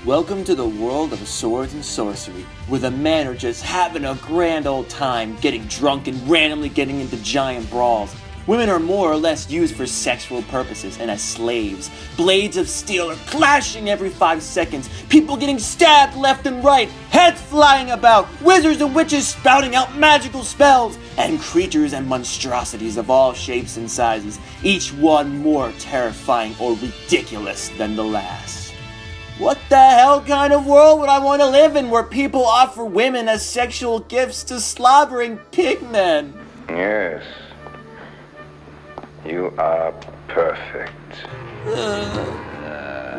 Welcome to the world of Swords and Sorcery, where the men are just having a grand old time, getting drunk and randomly getting into giant brawls. Women are more or less used for sexual purposes and as slaves. Blades of steel are clashing every 5 seconds, people getting stabbed left and right, heads flying about, wizards and witches spouting out magical spells, and creatures and monstrosities of all shapes and sizes, each one more terrifying or ridiculous than the last. What the hell kind of world would I want to live in where people offer women as sexual gifts to slobbering pigmen? Yes. You are perfect.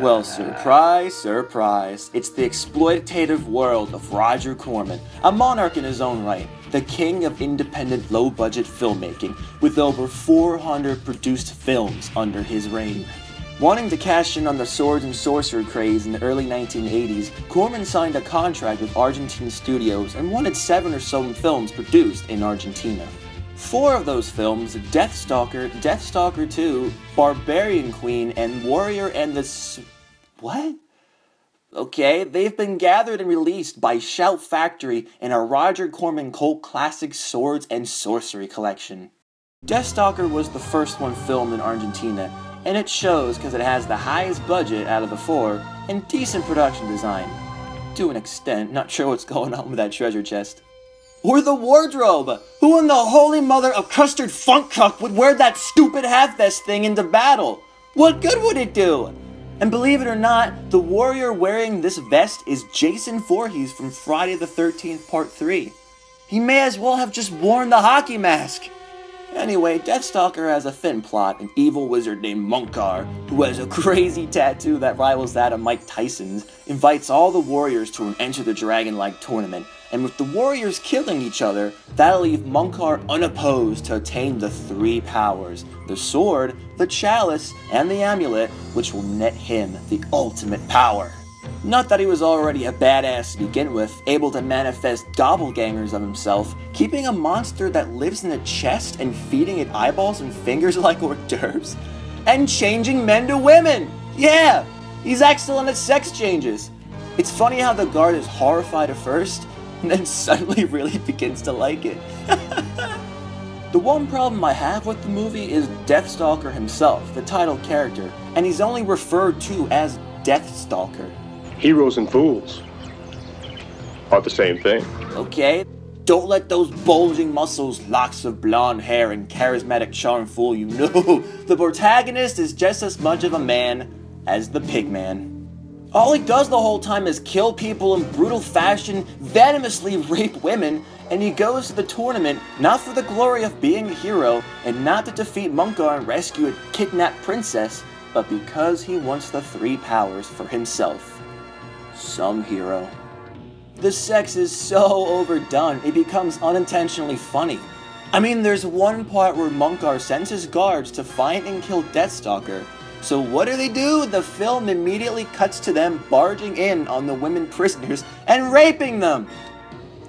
Well, surprise, surprise. It's the exploitative world of Roger Corman, a monarch in his own right, the king of independent low-budget filmmaking, with over 400 produced films under his reign. Wanting to cash in on the Swords and Sorcery craze in the early 1980s, Corman signed a contract with Argentine studios and wanted 7 or so films produced in Argentina. 4 of those films, Deathstalker, Deathstalker II, Barbarian Queen, and Warrior and the What? Okay, they've been gathered and released by Shout Factory in a Roger Corman cult classic Swords and Sorcery collection. Deathstalker was the first one filmed in Argentina, and it shows because it has the highest budget out of the 4 and decent production design. To an extent, not sure what's going on with that treasure chest. Or the wardrobe! Who in the holy mother of custard funk cuck would wear that stupid half-vest thing into battle? What good would it do? And believe it or not, the warrior wearing this vest is Jason Voorhees from Friday the 13th Part 3. He may as well have just worn the hockey mask. Anyway, Deathstalker has a thin plot, an evil wizard named Munkar, who has a crazy tattoo that rivals that of Mike Tyson's, invites all the warriors to an Enter the Dragon-like tournament, and with the warriors killing each other, that'll leave Munkar unopposed to attain the 3 powers, the sword, the chalice, and the amulet, which will net him the ultimate power. Not that he was already a badass to begin with, able to manifest doppelgangers of himself, keeping a monster that lives in a chest and feeding it eyeballs and fingers like hors d'oeuvres, and changing men to women! Yeah! He's excellent at sex changes! It's funny how the guard is horrified at first, and then suddenly really begins to like it. The one problem I have with the movie is Deathstalker himself, the title character, and he's only referred to as Deathstalker. Heroes and fools are the same thing. Okay, don't let those bulging muscles, locks of blonde hair, and charismatic charm fool you. No, the protagonist is just as much of a man as the pigman. All he does the whole time is kill people in brutal fashion, venomously rape women, and he goes to the tournament not for the glory of being a hero, and not to defeat Munkar and rescue a kidnapped princess, but because he wants the 3 powers for himself. Some hero. The sex is so overdone, it becomes unintentionally funny. I mean, there's one part where Munkar sends his guards to find and kill Deathstalker. So what do? The film immediately cuts to them barging in on the women prisoners and raping them!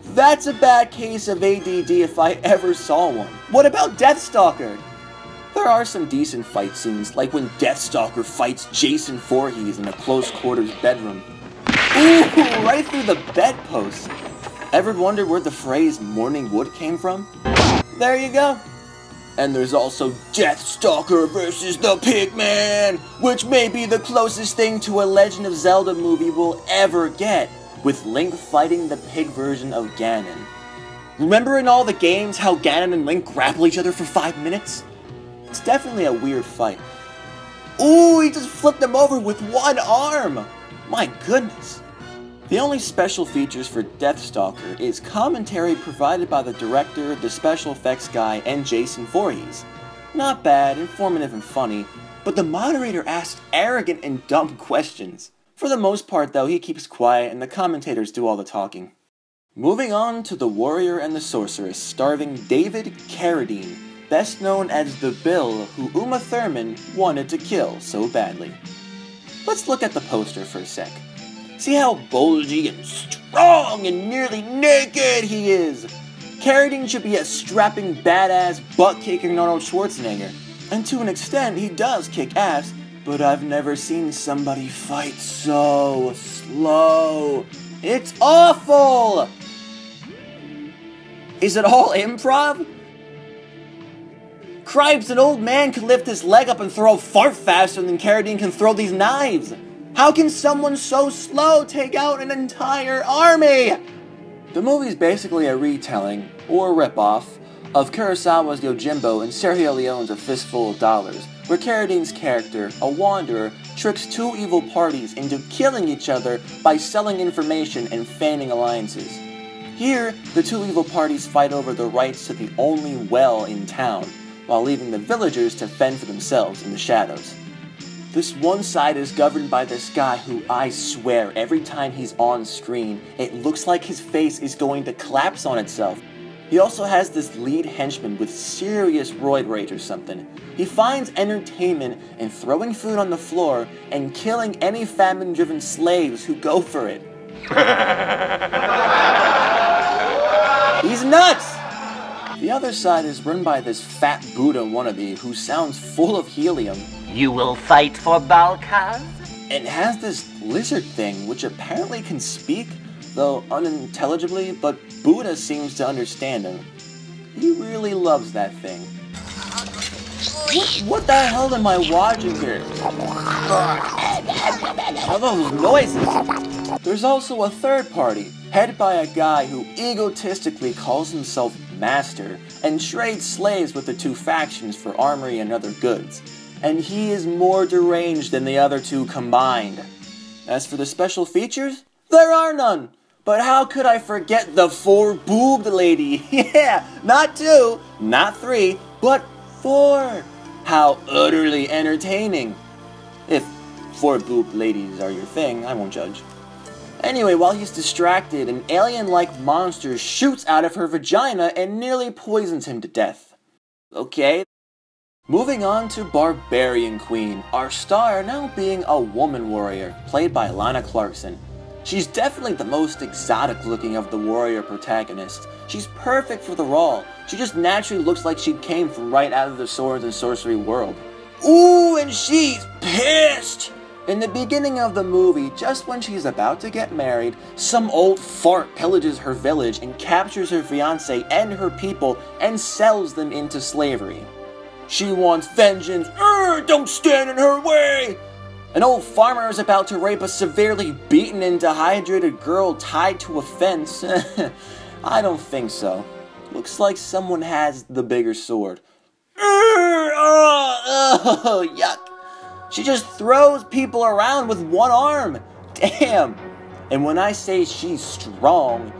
That's a bad case of ADD if I ever saw one. What about Deathstalker? There are some decent fight scenes, like when Deathstalker fights Jason Voorhees in a close quarters bedroom. Ooh, right through the bedpost. Ever wondered where the phrase morning wood came from? There you go. And there's also Deathstalker versus the Pigman, which may be the closest thing to a Legend of Zelda movie we'll ever get, with Link fighting the pig version of Ganon. Remember in all the games how Ganon and Link grapple each other for 5 minutes? It's definitely a weird fight. Ooh, he just flipped him over with one arm! My goodness. The only special features for Deathstalker is commentary provided by the director, the special effects guy, and Jason Voorhees. Not bad, informative and funny, but the moderator asked arrogant and dumb questions. For the most part though, he keeps quiet and the commentators do all the talking. Moving on to The Warrior and the Sorceress, starring David Carradine, best known as the Bill who Uma Thurman wanted to kill so badly. Let's look at the poster for a sec. See how bulgy and strong and nearly naked he is? Carradine should be a strapping, badass, butt-kicking Arnold Schwarzenegger. And to an extent, he does kick ass, but I've never seen somebody fight so slow. It's awful! Is it all improv? Cripes, an old man could lift his leg up and throw a fart faster than Carradine can throw these knives. How can someone so slow take out an entire army? The movie's basically a retelling, or ripoff, of Kurosawa's Yojimbo and Sergio Leone's A Fistful of Dollars, where Carradine's character, a wanderer, tricks two evil parties into killing each other by selling information and feigning alliances. Here, the two evil parties fight over the rights to the only well in town, while leaving the villagers to fend for themselves in the shadows. This one side is governed by this guy who, I swear, every time he's on screen, it looks like his face is going to collapse on itself. He also has this lead henchman with serious roid rage or something. He finds entertainment in throwing food on the floor and killing any famine-driven slaves who go for it. He's nuts! The other side is run by this fat Buddha wannabe who sounds full of helium. You will fight for Balkaz? And has this lizard thing, which apparently can speak, though unintelligibly, but Buddha seems to understand him. He really loves that thing. What the hell am I watching here? All those noises! There's also a third party, headed by a guy who egotistically calls himself Master, and trades slaves with the two factions for armory and other goods. And he is more deranged than the other two combined. As for the special features, there are none. But how could I forget the four-boobed lady? Yeah, not two, not three, but four. How utterly entertaining. If four-boobed ladies are your thing, I won't judge. Anyway, while he's distracted, an alien-like monster shoots out of her vagina and nearly poisons him to death. Okay. Moving on to Barbarian Queen, our star now being a woman warrior, played by Lana Clarkson. She's definitely the most exotic looking of the warrior protagonists. She's perfect for the role. She just naturally looks like she came from right out of the Swords and Sorcery world. Ooh, and she's pissed! In the beginning of the movie, just when she's about to get married, some old fart pillages her village and captures her fiancé and her people and sells them into slavery. She wants vengeance. Don't stand in her way! An old farmer is about to rape a severely beaten and dehydrated girl tied to a fence. I don't think so. Looks like someone has the bigger sword. Yuck. She just throws people around with one arm. Damn. And when I say she's strong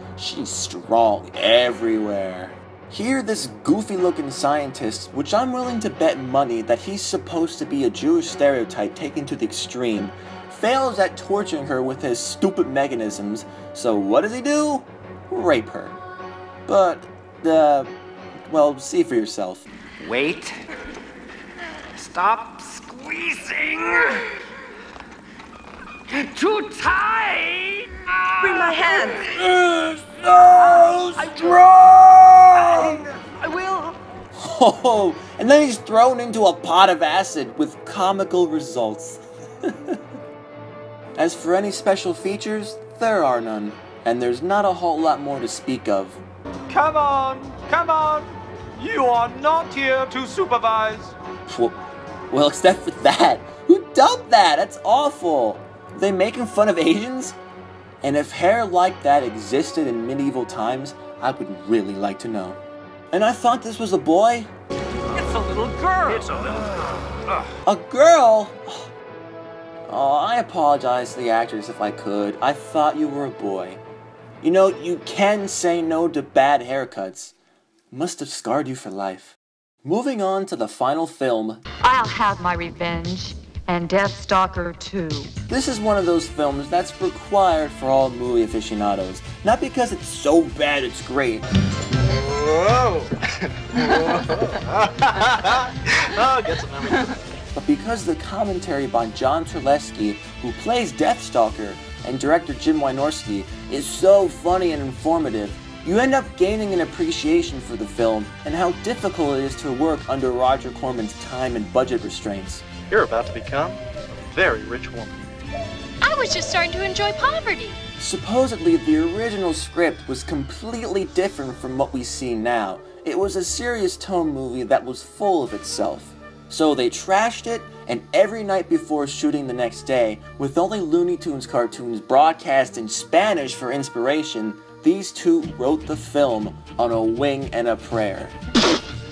everywhere. Here, this goofy-looking scientist, which I'm willing to bet money that he's supposed to be a Jewish stereotype taken to the extreme, fails at torturing her with his stupid mechanisms, so what does he do? Rape her. But, well, see for yourself. Wait. Stop squeezing. Too tight. Bring my hand. It's so strong! I will. Oh, and then he's thrown into a pot of acid with comical results. As for any special features, there are none, and there's not a whole lot more to speak of. Come on, come on! You are not here to supervise! Well, except for that. Who dubbed that? That's awful! Are they making fun of Asians? And if hair like that existed in medieval times, I would really like to know. And I thought this was a boy? It's a little girl! It's a little girl! A girl? Oh, I apologize to the actors if I could. I thought you were a boy. You know, you can say no to bad haircuts. Must have scarred you for life. Moving on to the final film. I'll have my revenge. And Deathstalker II. This is one of those films that's required for all movie aficionados. Not because it's so bad it's great. Whoa! Oh, get some memory. But because the commentary by John Terlesky, who plays Deathstalker, and director Jim Wynorski is so funny and informative, you end up gaining an appreciation for the film and how difficult it is to work under Roger Corman's time and budget restraints. You're about to become a very rich woman. I was just starting to enjoy poverty. Supposedly, the original script was completely different from what we see now. It was a serious tone movie that was full of itself. So they trashed it, and every night before shooting the next day, with only Looney Tunes cartoons broadcast in Spanish for inspiration, these two wrote the film on a wing and a prayer.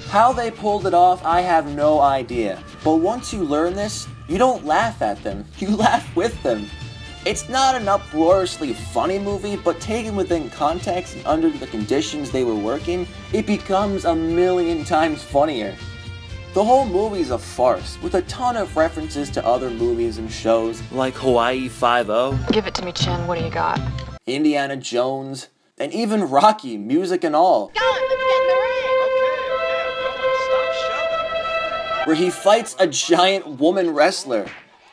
How they pulled it off, I have no idea. But once you learn this, you don't laugh at them, you laugh with them. It's not an uproariously funny movie, but taken within context and under the conditions they were working, it becomes a million times funnier. The whole movie is a farce, with a ton of references to other movies and shows, like Hawaii Five-0. Give it to me, Chin. What do you got? Indiana Jones, and even Rocky, music and all. Go on, let's get in the ring. Where he fights a giant woman wrestler.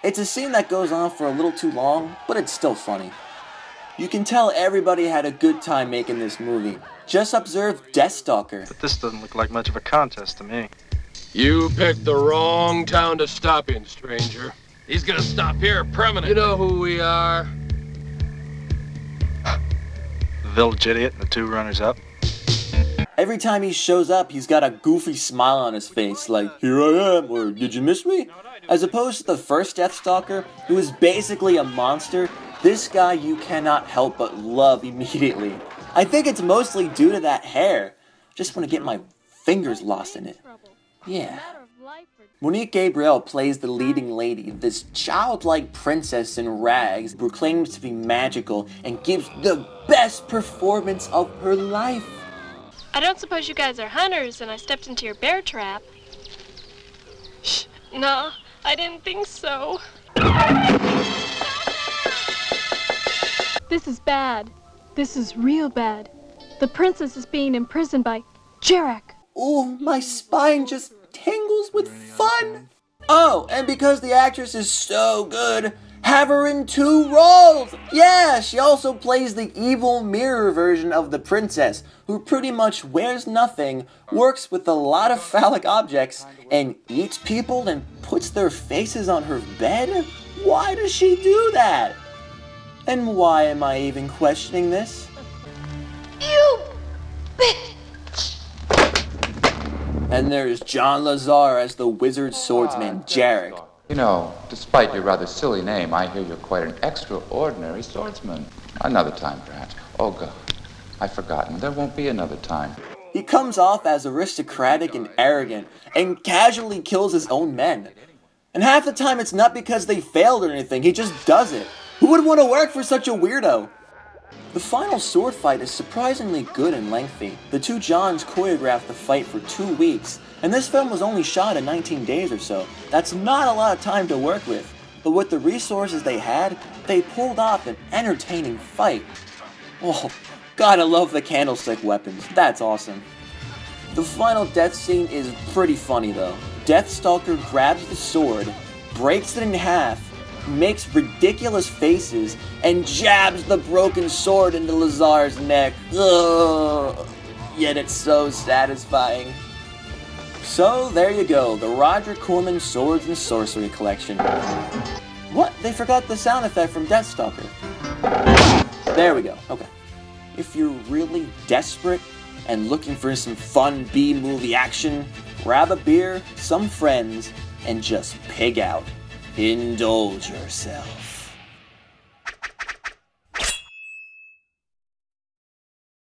It's a scene that goes on for a little too long, but it's still funny. You can tell everybody had a good time making this movie. Just observe Deathstalker. But this doesn't look like much of a contest to me. You picked the wrong town to stop in, stranger. He's gonna stop here permanently. You know who we are? The village idiot and the two runners-up. Every time he shows up, he's got a goofy smile on his face, like, "Here I am," or "Did you miss me?" As opposed to the first Deathstalker, who is basically a monster, this guy you cannot help but love immediately. I think it's mostly due to that hair. Just want to get my fingers lost in it. Yeah. Monique Gabriel plays the leading lady, this childlike princess in rags who claims to be magical and gives the best performance of her life. I don't suppose you guys are hunters and I stepped into your bear trap. Shh, no, I didn't think so. This is bad. This is real bad. The princess is being imprisoned by Jarek. Ooh, my spine just tingles with fun. Oh, and because the actress is so good, have her in 2 roles. Yeah, she also plays the evil mirror version of the princess, who pretty much wears nothing, works with a lot of phallic objects, and eats people and puts their faces on her bed? Why does she do that? And why am I even questioning this? You bitch! And there's John Lazar as the wizard swordsman, Jarek. You know, despite your rather silly name, I hear you're quite an extraordinary swordsman. Another time, perhaps. Oh, God, I've forgotten. There won't be another time. He comes off as aristocratic and arrogant, and casually kills his own men. And half the time it's not because they failed or anything, he just does it. Who would want to work for such a weirdo? The final sword fight is surprisingly good and lengthy. The two Johns choreographed the fight for 2 weeks, and this film was only shot in 19 days or so. That's not a lot of time to work with, but with the resources they had, they pulled off an entertaining fight. Oh, gotta love the candlestick weapons, that's awesome. The final death scene is pretty funny though. Deathstalker grabs the sword, breaks it in half, makes ridiculous faces, and jabs the broken sword into Lazar's neck. Ugh. Yet it's so satisfying. So there you go, the Roger Corman Swords and Sorcery collection. What? They forgot the sound effect from Deathstalker. There we go, okay. If you're really desperate and looking for some fun B-movie action, grab a beer, some friends, and just pig out. Indulge yourself.